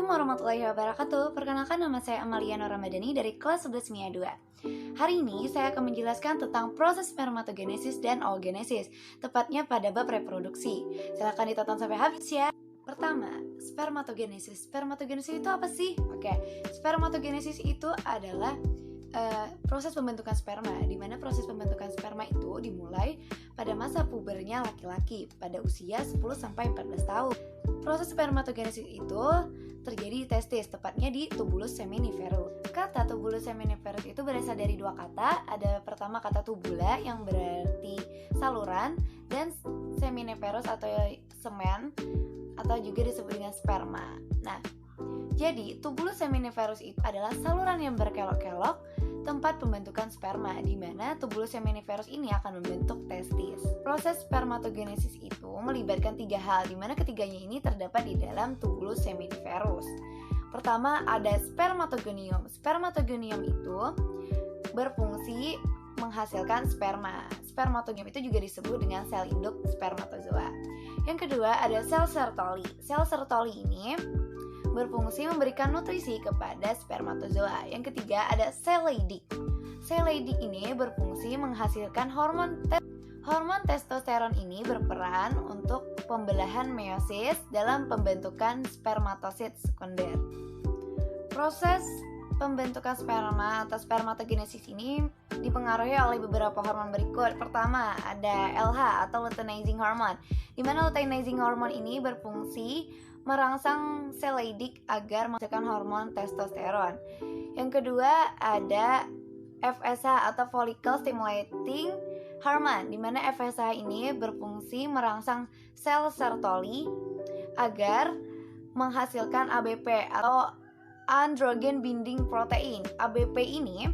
Assalamualaikum warahmatullahi wabarakatuh. Perkenalkan, nama saya Amalia Nur Ramadhani dari kelas 11 MIA 2. Hari ini saya akan menjelaskan tentang proses spermatogenesis dan oogenesis, tepatnya pada bab reproduksi. Silahkan ditonton sampai habis ya. Pertama, spermatogenesis. Spermatogenesis itu apa sih? Oke, spermatogenesis itu adalah proses pembentukan sperma, di mana proses pembentukan sperma itu dimulai pada masa pubernya laki-laki pada usia 10-14 tahun. Proses spermatogenesis itu terjadi di testis, tepatnya di tubulus seminiferus. Kata tubulus seminiferus itu berasal dari dua kata. Ada pertama kata tubula yang berarti saluran, dan seminiferus atau semen atau juga disebut dengan sperma. Nah, jadi tubulus seminiferus itu adalah saluran yang berkelok-kelok tempat pembentukan sperma, di mana tubulus seminiferus ini akan membentuk testis. Proses spermatogenesis itu melibatkan tiga hal, di mana ketiganya ini terdapat di dalam tubulus seminiferus. Pertama ada spermatogonium. Spermatogonium itu berfungsi menghasilkan sperma. Spermatogonium itu juga disebut dengan sel induk spermatozoa. Yang kedua ada sel Sertoli. Sel Sertoli ini berfungsi memberikan nutrisi kepada spermatozoa. Yang ketiga ada sel Leydig. Sel Leydig ini berfungsi menghasilkan hormon testosteron. Ini berperan untuk pembelahan meiosis dalam pembentukan spermatosit sekunder. Proses pembentukan sperma atau spermatogenesis ini dipengaruhi oleh beberapa hormon berikut. Pertama ada LH atau luteinizing hormone, di mana luteinizing hormone ini berfungsi merangsang sel Leydig agar menghasilkan hormon testosteron. Yang kedua ada FSH atau follicle stimulating hormone, di mana FSH ini berfungsi merangsang sel Sertoli agar menghasilkan ABP atau androgen binding protein. ABP ini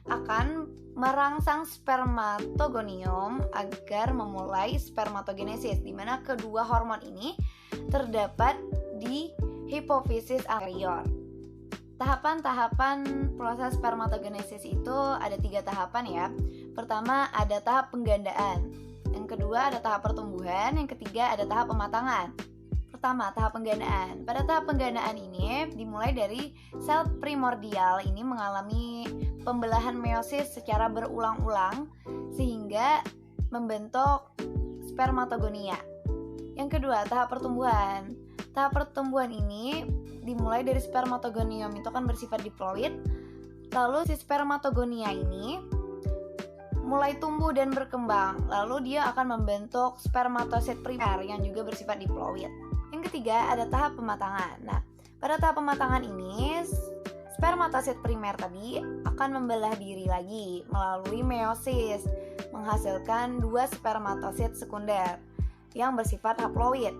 akan merangsang spermatogonium agar memulai spermatogenesis, di mana kedua hormon ini terdapat di hipofisis anterior. Tahapan-tahapan proses spermatogenesis itu ada 3 tahapan ya. Pertama ada tahap penggandaan, yang kedua ada tahap pertumbuhan, yang ketiga ada tahap pematangan. Pertama, tahap penggandaan. Pada tahap penggandaan ini dimulai dari sel primordial ini mengalami pembelahan meiosis secara berulang-ulang sehingga membentuk spermatogonia. Yang kedua, tahap pertumbuhan. Tahap pertumbuhan ini dimulai dari spermatogonium itu kan bersifat diploid. Lalu si spermatogonia ini mulai tumbuh dan berkembang. Lalu dia akan membentuk spermatosit primer yang juga bersifat diploid. Yang ketiga ada tahap pematangan. Nah, pada tahap pematangan ini spermatosit primer tadi akan membelah diri lagi melalui meiosis, menghasilkan 2 spermatosit sekunder yang bersifat haploid.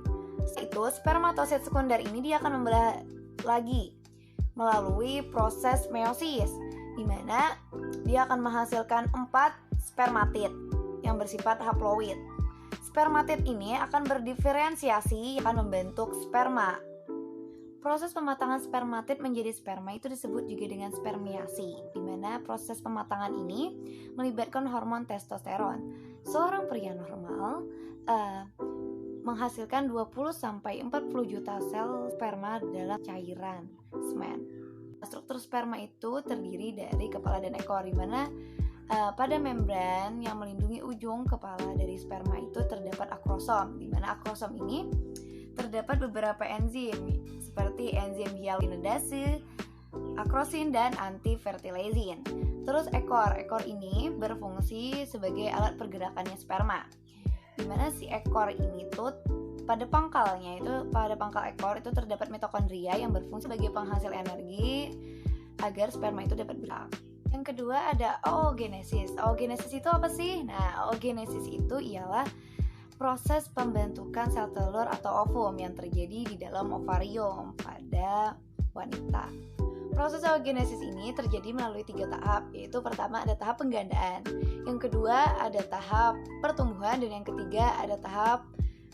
Itu spermatosit sekunder ini dia akan membelah lagi melalui proses meiosis, di mana dia akan menghasilkan 4 spermatid yang bersifat haploid. Spermatid ini akan berdiferensiasi akan membentuk sperma. Proses pematangan spermatid menjadi sperma itu disebut juga dengan spermiasi, di mana proses pematangan ini melibatkan hormon testosteron. Seorang pria normal menghasilkan 20-40 juta sel sperma dalam cairan semen. Struktur sperma itu terdiri dari kepala dan ekor, di mana pada membran yang melindungi ujung kepala dari sperma itu terdapat akrosom, di mana akrosom ini terdapat beberapa enzim seperti enzim hyaluronidase, akrosin, dan antifertilizin. Terus ekor ini berfungsi sebagai alat pergerakannya sperma, di mana si ekor ini tuh pada pangkal ekor itu terdapat mitokondria yang berfungsi sebagai penghasil energi agar sperma itu dapat bergerak. Yang kedua ada oogenesis. Oogenesis itu apa sih? Nah, oogenesis itu ialah proses pembentukan sel telur atau ovum yang terjadi di dalam ovarium pada wanita. Proses oogenesis ini terjadi melalui 3 tahap, yaitu pertama ada tahap penggandaan, yang kedua ada tahap pertumbuhan, dan yang ketiga ada tahap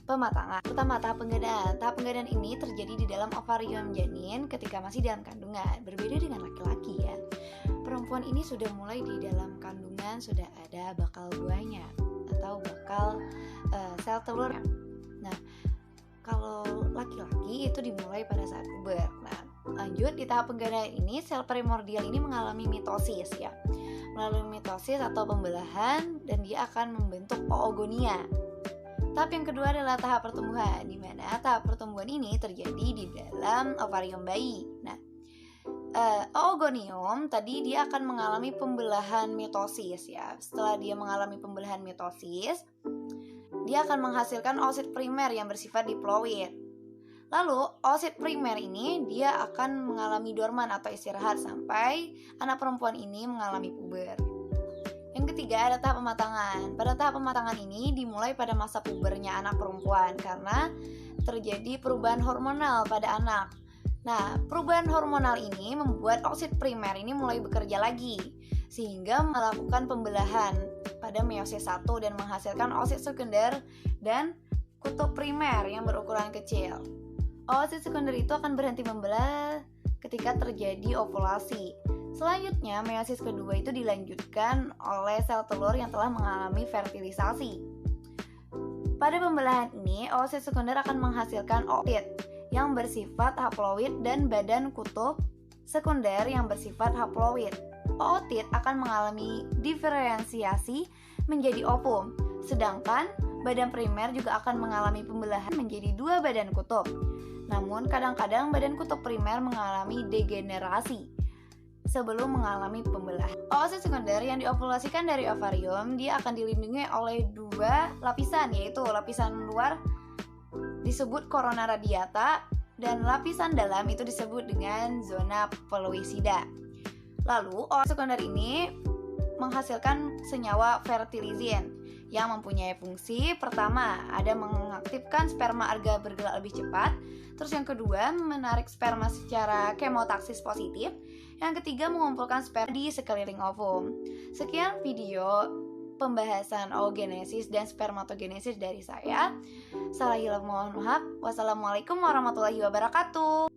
pematangan. Pertama, tahap penggandaan. Tahap penggandaan ini terjadi di dalam ovarium janin ketika masih dalam kandungan. Berbeda dengan laki-laki ya. Perempuan ini sudah mulai di dalam kandungan, sudah ada bakal buahnya atau bakal sel telurnya. Nah, kalau laki-laki itu dimulai pada saat puber. Nah, Lanjut, di tahap penggadaian ini sel primordial ini mengalami mitosis ya. Melalui mitosis atau pembelahan dan dia akan membentuk oogonia. Tahap yang kedua adalah tahap pertumbuhan, di mana tahap pertumbuhan ini terjadi di dalam ovarium bayi. Nah, oogonium tadi dia akan mengalami pembelahan mitosis ya. Setelah dia mengalami pembelahan mitosis, dia akan menghasilkan oosit primer yang bersifat diploid. Lalu, oosit primer ini dia akan mengalami dorman atau istirahat sampai anak perempuan ini mengalami puber. Yang ketiga ada tahap pematangan. Pada tahap pematangan ini dimulai pada masa pubernya anak perempuan karena terjadi perubahan hormonal pada anak. Nah, perubahan hormonal ini membuat oosit primer ini mulai bekerja lagi sehingga melakukan pembelahan pada meiosis 1 dan menghasilkan oosit sekunder dan kutub primer yang berukuran kecil. Oosit sekunder itu akan berhenti membelah ketika terjadi ovulasi. Selanjutnya, meiosis kedua itu dilanjutkan oleh sel telur yang telah mengalami fertilisasi. Pada pembelahan ini, oosit sekunder akan menghasilkan ootit yang bersifat haploid dan badan kutub sekunder yang bersifat haploid. Ootit akan mengalami diferensiasi menjadi ovum, sedangkan badan primer juga akan mengalami pembelahan menjadi 2 badan kutub. Namun kadang-kadang badan kutub primer mengalami degenerasi sebelum mengalami pembelahan. Oosit sekunder yang diovulasikan dari ovarium dia akan dilindungi oleh 2 lapisan, yaitu lapisan luar disebut corona radiata dan lapisan dalam itu disebut dengan zona pellucida. Lalu oosit sekunder ini menghasilkan senyawa fertilizin yang mempunyai fungsi pertama ada mengaktifkan sperma agar bergerak lebih cepat. Terus yang kedua menarik sperma secara kemotaksis positif. Yang ketiga mengumpulkan sperma di sekeliling ovum. Sekian video pembahasan oogenesis dan spermatogenesis dari saya. Salah hilaf mohon maaf. Wassalamualaikum warahmatullahi wabarakatuh.